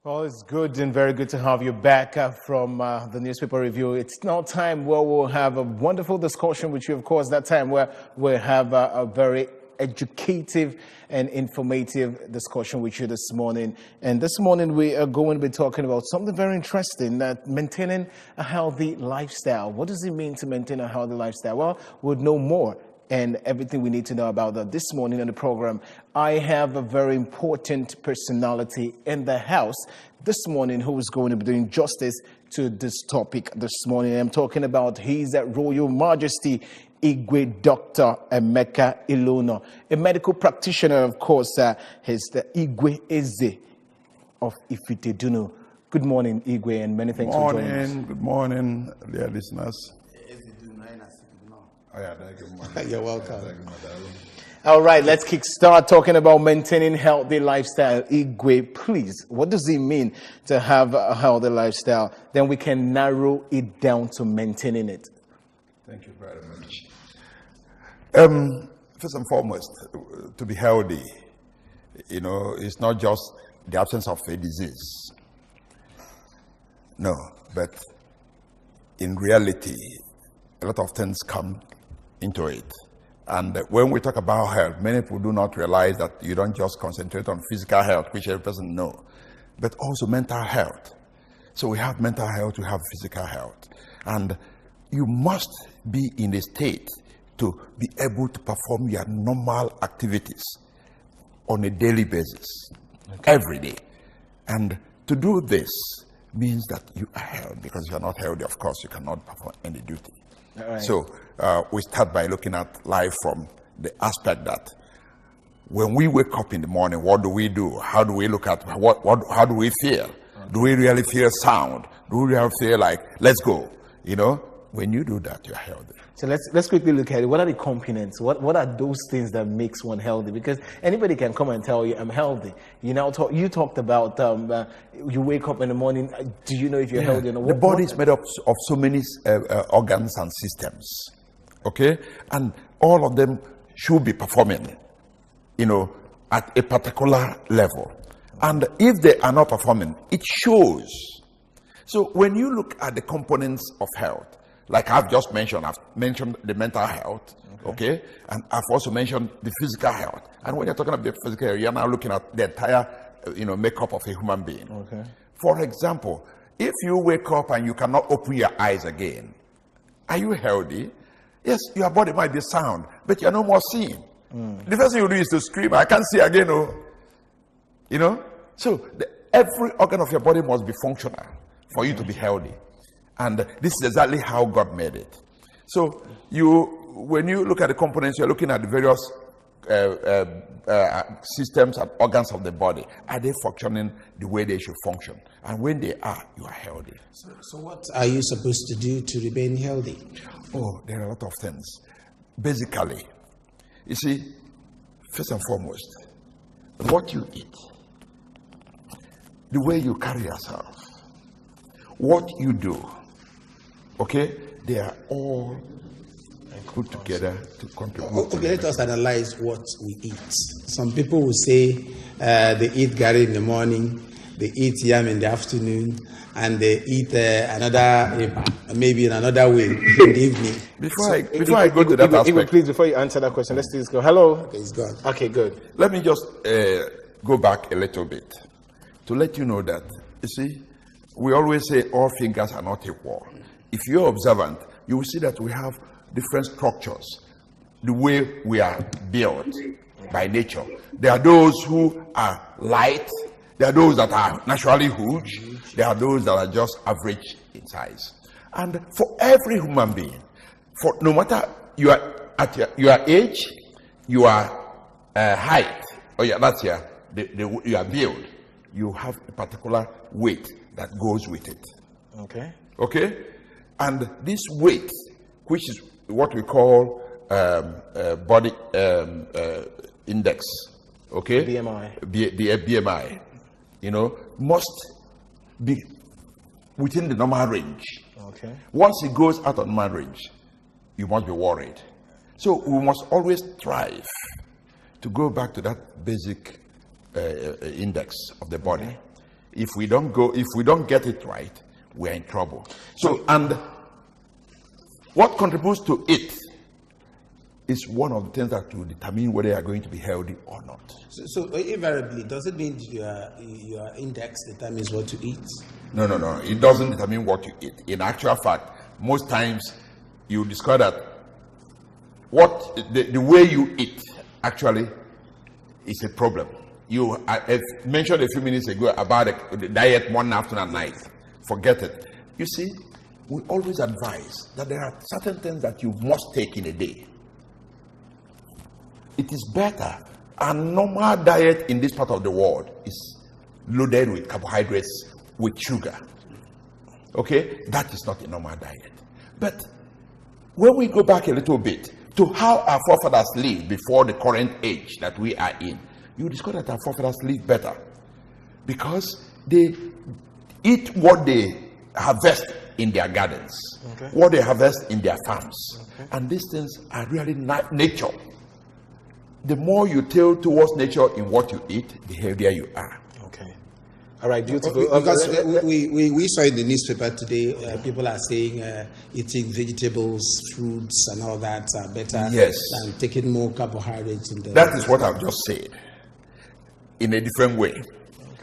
Well, it's good and very good to have you back from the newspaper review. It's now time where we'll have a wonderful discussion with you. Of course, that time where we'll have a very educative and informative discussion with you this morning. And this morning we are going to be talking about something very interesting, that maintaining a healthy lifestyle. What does it mean to maintain a healthy lifestyle? Well, we'll know more and everything we need to know about that this morning on the program. I have a very important personality in the house this morning who is going to be doing justice to this topic this morning. I'm talking about His Royal Majesty Igwe Dr. Emeka Ilouno, a medical practitioner, of course. He's the Igwe Eze of Ilouno. Good morning, Igwe, and many thanks for joining us. Good morning, dear listeners. Oh, yeah, thank you. You're welcome. All right, let's start talking about maintaining healthy lifestyle. Igwe, please, what does it mean to have a healthy lifestyle? Then we can narrow it down to maintaining it. Thank you very much. First and foremost, to be healthy, it's not just the absence of a disease. No, but in reality, a lot of things come into it. And when we talk about health, many people do not realize that you don't just concentrate on physical health, which every person knows, but also mental health. So we have mental health, we have physical health. And you must be in a state to be able to perform your normal activities on a daily basis, every day. And to do this means that you are healthy, because if you're not healthy, of course, you cannot perform any duty. Right. So we start by looking at life from the aspect that when we wake up in the morning, what do we do? How do we look at how do we feel? Do we really feel sound? Do we really feel like, let's go? When you do that, you're healthy. So let's quickly look at it. What are the components? What are those things that makes one healthy? Because anybody can come and tell you, I'm healthy. You talked about you wake up in the morning. Do you know if you're healthy or not? The body is made up of so many organs and systems, okay? And all of them should be performing, at a particular level. And if they are not performing, it shows. So when you look at the components of health, like I've just mentioned, I've mentioned the mental health, okay? And I've also mentioned the physical health. And when you're talking about the physical health, you're now looking at the entire, makeup of a human being. Okay. For example, if you wake up and you cannot open your eyes again, are you healthy? Yes, your body might be sound, but you're no more seeing. The first thing you do is to scream, I can't see again, So every organ of your body must be functional for you to be healthy. And this is exactly how God made it. So when you look at the components, you're looking at the various systems and organs of the body. Are they functioning the way they should function? And when they are, you are healthy. So what are you supposed to do to remain healthy? Oh, there are a lot of things. Basically, you see, first and foremost, what you eat, the way you carry yourself, what you do, okay, they are all put together to contribute. Okay, let us analyze what we eat. Some people will say they eat gari in the morning, they eat yam in the afternoon, and they eat maybe in another way in the evening. Before I go to that aspect, please, before you answer that question, let's just go. Hello. Okay, it's gone. Okay, good. Let me just go back a little bit to let you know that, you see, we always say all fingers are not equal. If you're observant, you will see that we have different structures, the way we are built by nature. There are those who are light, there are those that are naturally huge, there are those that are just average in size. And for every human being, for no matter you are at your age, your height, that's your build, you have a particular weight that goes with it. Okay? And this weight, which is what we call body index, okay? BMI. BMI, must be within the normal range. Okay. Once it goes out of normal range, you must be worried. So we must always strive to go back to that basic index of the body. If we don't get it right, we're in trouble. So, and what contributes to it is one of the things that will determine whether you are going to be healthy or not. So invariably, does it mean your index determines what you eat? No. It doesn't determine what you eat. In actual fact, most times you discover that the way you eat actually is a problem. I mentioned a few minutes ago about the diet morning, afternoon, and night. Forget it. You see, we always advise that there are certain things that you must take in a day. It is better. A normal diet in this part of the world is loaded with carbohydrates, with sugar. Okay? That is not a normal diet. But when we go back a little bit to how our forefathers lived before the current age that we are in, you discover that our forefathers lived better because they eat what they harvest in their gardens, what they harvest in their farms. And these things are really nature. The more you tilt towards nature in what you eat, the healthier you are. Okay. All right, beautiful. Because we saw in the newspaper today, people are saying eating vegetables, fruits, and all that are better than taking more carbohydrates. That is what I've just said in a different way.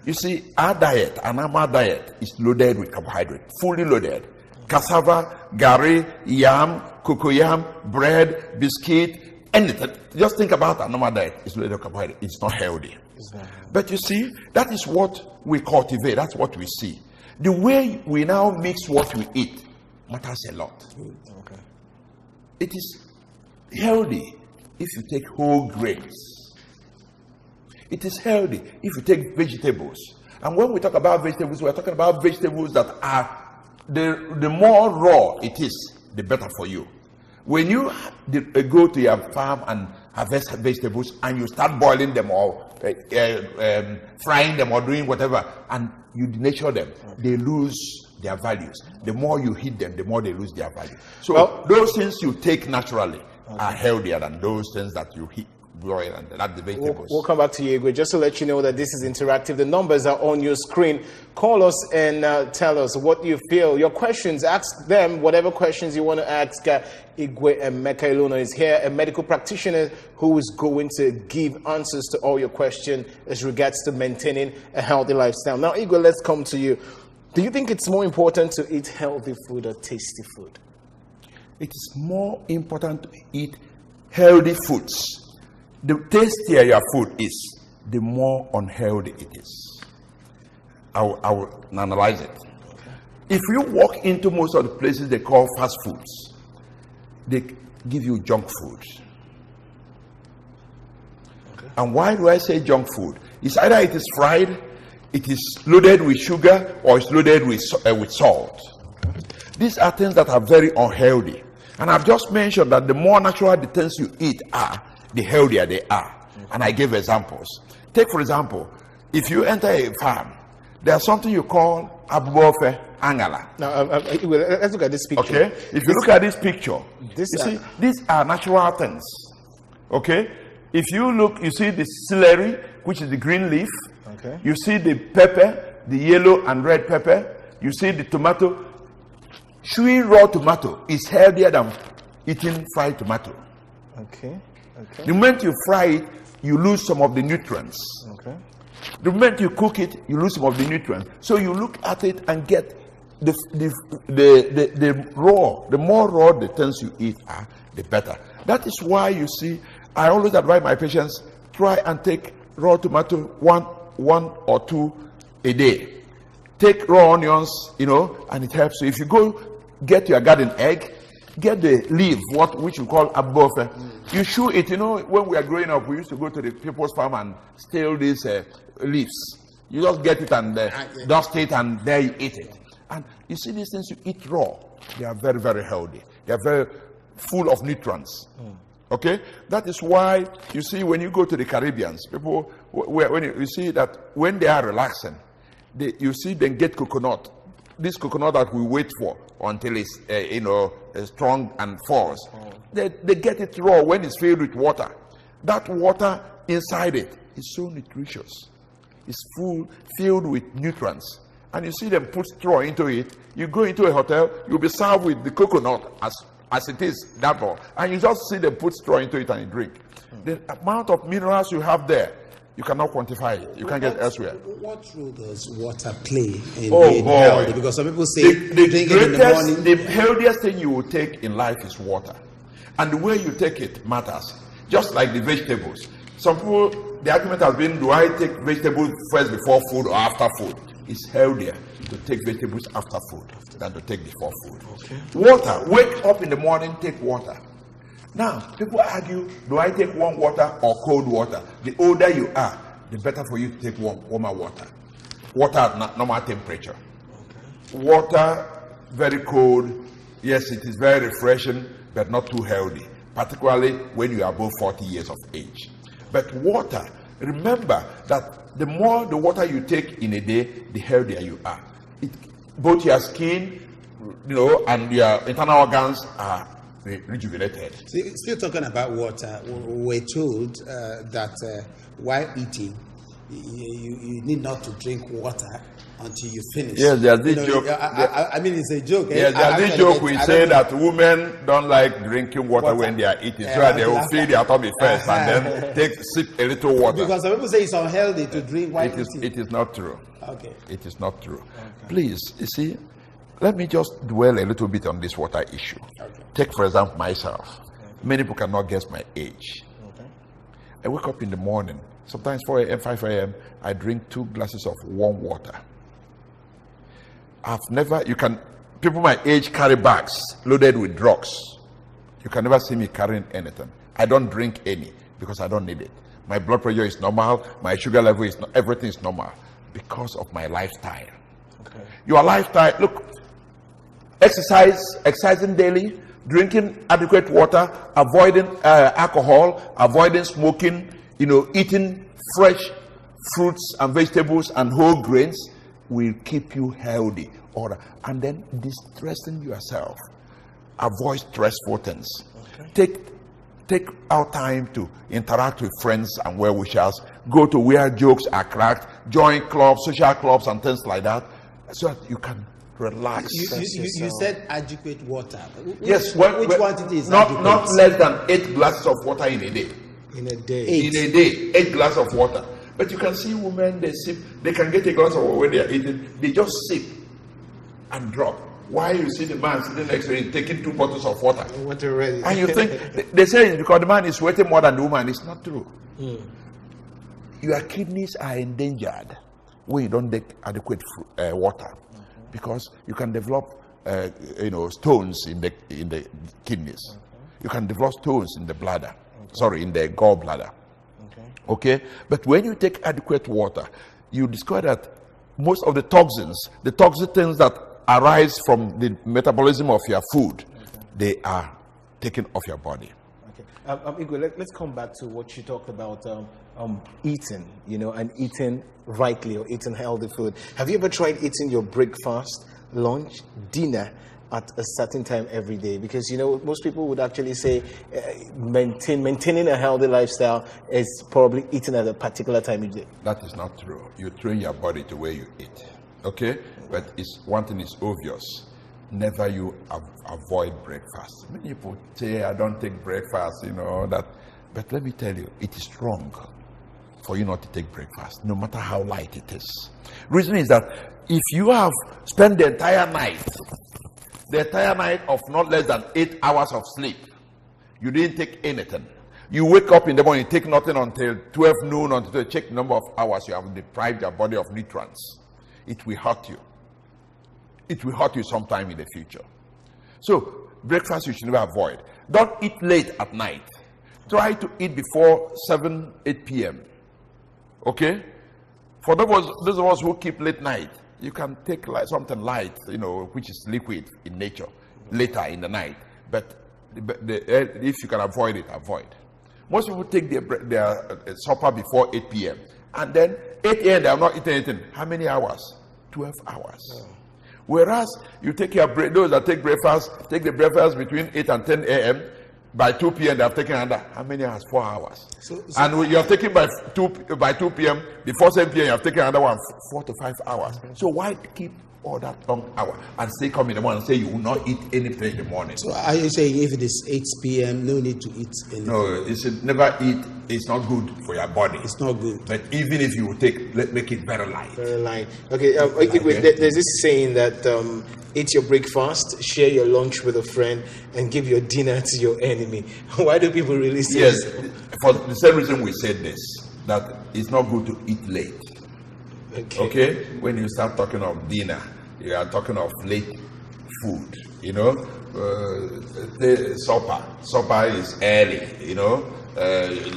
You see, our diet, Anambra diet, is loaded with carbohydrate, fully loaded. Cassava, gari, yam, cocoyam, bread, biscuit, anything. Just think about Anambra diet. It's loaded with carbohydrate. It's not healthy. But you see, that is what we cultivate. That's what we see. The way we now mix what we eat matters a lot. Okay. It is healthy if you take whole grains. It is healthy if you take vegetables. And when we talk about vegetables, we're talking about vegetables that are, the more raw it is, the better for you. When you go to your farm and harvest vegetables and you start boiling them or frying them or doing whatever, and you denature them, they lose their values. The more you heat them, the more they lose their value. So those things you take naturally are healthier than those things that you heat. And that's the vegetables. We'll come back to you, Igwe. Just to let you know that this is interactive. The numbers are on your screen. Call us and tell us what you feel. Your questions, ask them whatever questions you want to ask. Igwe Emeka Ilouno is here, a medical practitioner who is going to give answers to all your questions as regards to maintaining a healthy lifestyle. Now, Igwe, let's come to you. Do you think it's more important to eat healthy food or tasty food? It is more important to eat healthy foods. The tastier your food is, the more unhealthy it is. I will analyze it. If you walk into most of the places they call fast foods, they give you junk food. And why do I say junk food? It's either it is fried, it is loaded with sugar, or it's loaded with salt. These are things that are very unhealthy. And I've just mentioned that the more natural the things you eat are, the healthier they are. And I gave examples. Take, for example, if you enter a farm, there's something you call abubofe angala. Now, let's look at this picture. Okay? If you look at this picture, you see, these are natural things. Okay? If you look, you see the celery, which is the green leaf. Okay. You see the pepper, the yellow and red pepper. You see the tomato. Chewing raw tomato is healthier than eating fried tomato. Okay. Okay. The moment you fry it, you lose some of the nutrients. Okay. The moment you cook it, you lose some of the nutrients. So you look at it and get the raw. The more raw the things you eat are, the better. That is why you see, I always advise my patients, try and take raw tomato one or two a day. Take raw onions, and it helps you. If you go get your garden egg, get the leaf, which we call abubofe. You chew it. When we are growing up, we used to go to the people's farm and steal these leaves. You just get it and dust it, and there you eat it. And you see these things you eat raw, they are very, very healthy. They are very full of nutrients. Okay? That is why you see when you go to the Caribbeans, people, when you see that when they are relaxing, you see them get coconut. This coconut that we wait for until it's strong and falls. They get it raw when it's filled with water. That water inside it is so nutritious. is filled with nutrients. And you see them put straw into it. You go into a hotel, you'll be served with the coconut as it is, that all. And you just see them put straw into it and you drink. The amount of minerals you have there, you cannot quantify it. You can't get elsewhere. What role does water play in being healthy? Because some people say drink it in the morning. The healthiest thing you will take in life is water. And the way you take it matters. Just like the vegetables. Some people, the argument has been, do I take vegetables first before food or after food? It's healthier to take vegetables after food than to take before food. Okay. Water, wake up in the morning, take water. Now, people argue, do I take warm water or cold water? The older you are, the better for you to take warmer water. Water at normal temperature. Okay. Water, very cold. Yes, it is very refreshing, but not too healthy, particularly when you are above 40 years of age. But water, remember that the more the water you take in a day, the healthier you are. Both your skin, and your internal organs are rejuvenated. Still talking about water, we're told that while eating, you need not to drink water until you finish. Yes, there's this joke. I mean, it's a joke. Yes, there's this joke we say that women don't like drinking water when they are eating, so that they will fill their tummy first and then sip a little water. Because some people say it's unhealthy to drink while eating. It is not true. Okay. It is not true. Okay. Please, you see, let me just dwell a little bit on this water issue. Okay. Take, for example, myself. Okay. Many people cannot guess my age. Okay. I wake up in the morning, sometimes 4 a.m., 5 a.m., I drink 2 glasses of warm water. People my age carry bags loaded with drugs. You can never see me carrying anything. I don't drink any because I don't need it. My blood pressure is normal, my sugar level is everything is normal because of my lifestyle. Okay. Your lifestyle, look, exercising daily, drinking adequate water, avoiding alcohol, avoiding smoking, eating fresh fruits and vegetables and whole grains will keep you healthy. And then distressing yourself. Avoid stressful things. Okay. Take our time to interact with friends and well-wishers. Go to where jokes are cracked. Join clubs, social clubs and things like that, so that you can relax. You said adequate water. Yes. Which quantity is not less than 8 glasses of water in a day. In a day. 8 glasses of water. But you can see women, they sip. They can get a glass of water when they are eating. They just sip and drop. Why you see the man sitting next to him taking 2 bottles of water? Water ready. And you think, they say it's because the man is sweating more than the woman. It's not true. Your kidneys are endangered when you don't take adequate water, because you can develop stones in the kidneys. You can develop stones in the bladder. In the gallbladder. Okay? But when you take adequate water, you discover that most of the toxic things that arise from the metabolism of your food, they are taken off your body. Okay. Igwe, let's come back to what you talked about, eating, and eating rightly or eating healthy food. Have you ever tried eating your breakfast, lunch, dinner at a certain time every day? Because most people would actually say maintaining a healthy lifestyle is probably eating at a particular time each day. That is not true. You train your body to where you eat. Okay? But one thing is obvious. Never you avoid breakfast. Many people say, I don't take breakfast, that. But let me tell you, it is wrong for you not to take breakfast, no matter how light it is. Reason is that if you have spent the entire night of not less than 8 hours of sleep, you didn't take anything. You wake up in the morning, take nothing until 12 noon, until you check the number of hours you have deprived your body of nutrients. It will hurt you. It will hurt you sometime in the future. So, breakfast you should never avoid. Don't eat late at night. Try to eat before 7, 8 p.m. Okay? For those of us who keep late night, you can take something light, which is liquid in nature, later in the night. But if you can avoid it, avoid. Most people take their supper before 8 p.m. And then 8 a.m. they have not eaten anything. How many hours? 12 hours. Oh. Whereas you take those that take the breakfast between 8 and 10 a.m., By 2 p.m. they have taken another. How many hours? 4 hours. So and when you have taken by 2 p.m. before 7 p.m. you have taken another one 4 to 5 hours. So why keep all that long hour and say come in the morning and say you will not eat anything in the morning? So are you saying if it is 8 p.m. no need to eat anything? No, it's never eat. It's not good for your body. It's not good. But even if you make it very light. Very light. Okay, there's this saying that eat your breakfast, share your lunch with a friend, and give your dinner to your enemy. Why do people really say yes, so? For the same reason we said this, that it's not good to eat late. Okay? When you start talking of dinner, you are talking of late food, you know. The supper is early, you know.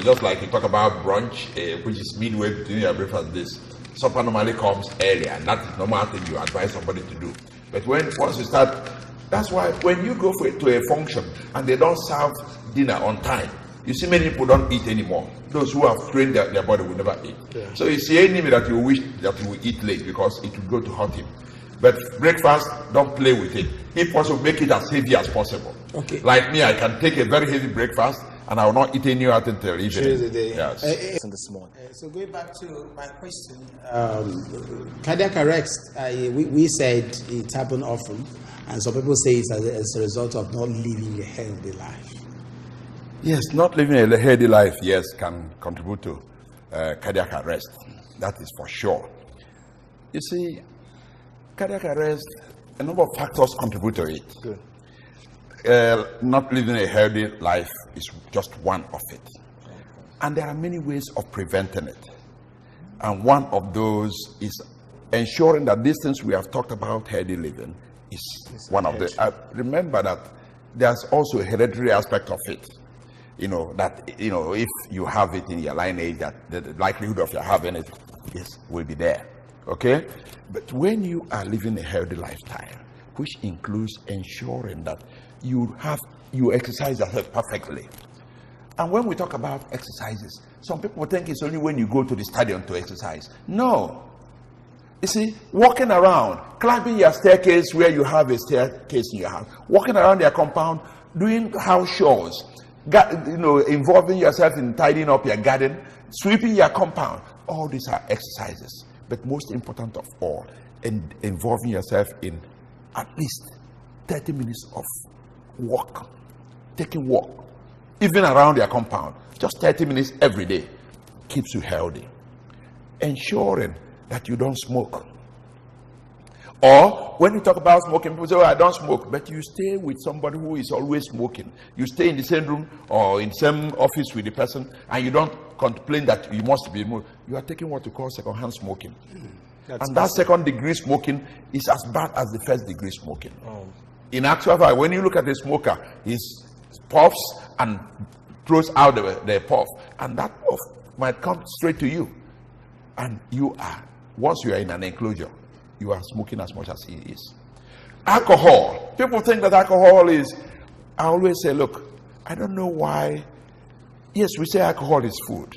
Just like you talk about brunch, which is midway between your breakfast and this. Supper normally comes early, and that is normal thing you advise somebody to do. But once you start, that's why when you go to a function and they don't serve dinner on time, you see many people don't eat anymore. Those who have trained their body will never eat. Yeah. So it's the enemy that you wish that you will eat late because it will go to hurt him. But breakfast, don't play with it. If possible, make it as heavy as possible. Okay. Like me, I can take a very heavy breakfast and I will not eat any other until evening. Yes. This morning. So going back to my question, cardiac arrest, we said it happened often, and some people say it's as a result of not living a healthy life. Yes, not living a healthy life, yes, can contribute to cardiac arrest. That is for sure. You see, cardiac arrest, a number of factors contribute to it. Good. Not living a healthy life is just one of it. And there are many ways of preventing it. And one of those is ensuring that these things we have talked about, healthy living, is one of the... remember that there's also a hereditary aspect of it. You know, that, you know, if you have it in your lineage, that the likelihood of your having it will be there. Okay? But when you are living a healthy lifestyle, which includes ensuring that you exercise yourself perfectly. And when we talk about exercises, some people think it's only when you go to the stadium to exercise. No. You see, walking around, climbing your staircase where you have a staircase in your house, walking around your compound, doing house chores, involving yourself in tidying up your garden, sweeping your compound. All these are exercises. But most important of all, involving yourself in at least 30 minutes of walk, taking walk, even around your compound, just 30 minutes every day, keeps you healthy. Ensuring that you don't smoke. Or when you talk about smoking, people say, oh, I don't smoke, but you stay with somebody who is always smoking. You stay in the same room or in the same office with the person, and you don't complain that you must be moved. You are taking what you call second-hand smoking. And that second-degree smoking is as bad as the first-degree smoking. Oh. In actual fact, when you look at a smoker, he puffs and throws out the puff, and that puff might come straight to you. And once you are in an enclosure, you are smoking as much as he is. Alcohol. People think that alcohol is, I always say, look, I don't know why. Yes, we say alcohol is food.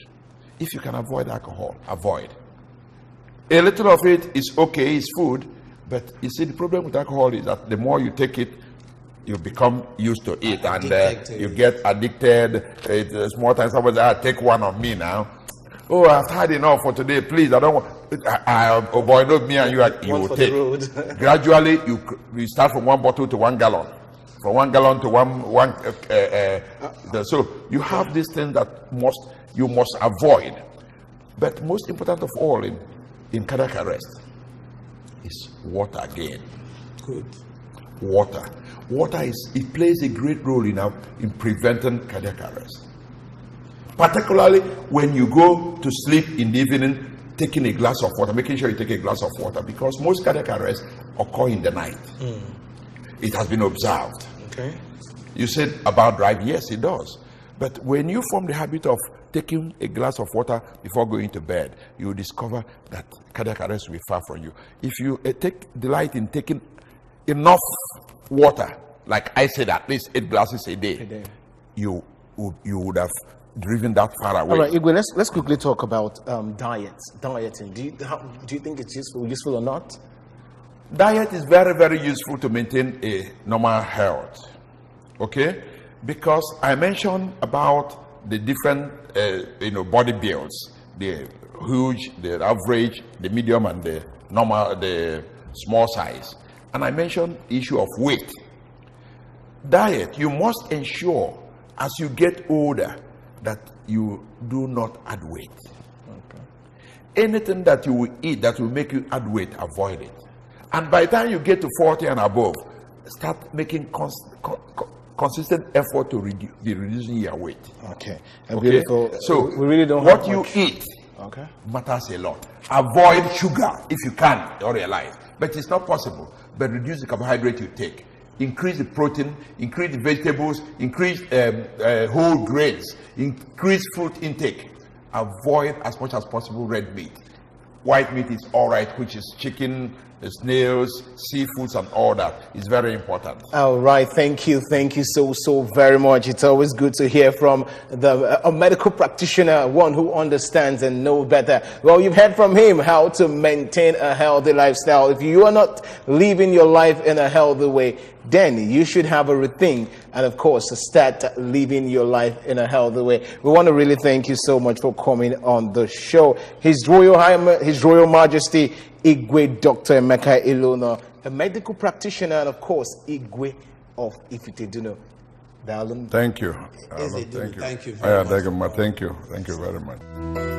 If you can avoid alcohol, avoid. A little of it is okay, it's food, but you see, the problem with alcohol is that the more you take it, you become used to it, and you get addicted. It's more times somebody says, take one of me now. Oh, I've had enough for today. Please, I don't want. Oh boy, not me and you will take. Gradually, you start from 1 bottle to 1 gallon, from 1 gallon to one. So you have this thing that you must avoid. But most important of all in cardiac arrest is water again. Good. Water. Water plays a great role in preventing cardiac arrest. Particularly when you go to sleep in the evening, taking a glass of water, making sure you take a glass of water, because most cardiac arrests occur in the night. It has been observed. Okay. You said about driving, yes, it does. But when you form the habit of taking a glass of water before going to bed, you will discover that cardiac arrest will be far from you. If you take delight in taking enough water, like I said, at least 8 glasses a day, you would have driven that far away. All right, Igwe, let's quickly talk about dieting. Do you think it's useful or not? Diet is very, very useful to maintain a normal health. Okay? Because I mentioned about the different, body builds, the huge, the average, the medium, and the normal, the small size. And I mentioned the issue of weight. Diet, you must ensure as you get older that you do not add weight. Okay. Anything that you will eat that will make you add weight, avoid it. And by the time you get to 40 and above, start making consistent effort to be reducing your weight. Okay. Beautiful. So we really don't what have you much. eat matters a lot. Avoid sugar if you can or your life. But it's not possible. But reduce the carbohydrate you take. Increase the protein, increase the vegetables, increase whole grains, increase fruit intake. Avoid as much as possible red meat. White meat is all right, which is chicken, snails, seafoods, and all that. It's very important. All right, thank you so very much. It's always good to hear from a medical practitioner, one who understands and knows better. Well, you've heard from him how to maintain a healthy lifestyle. If you are not living your life in a healthy way, then you should have a rethink and, of course, start living your life in a healthy way. We want to really thank you so much for coming on the show. His Royal Majesty Igwe Dr. Emeka Ilouno, a medical practitioner, and of course, Igwe of Ilouno. Thank you. Thank you. Thank you very much.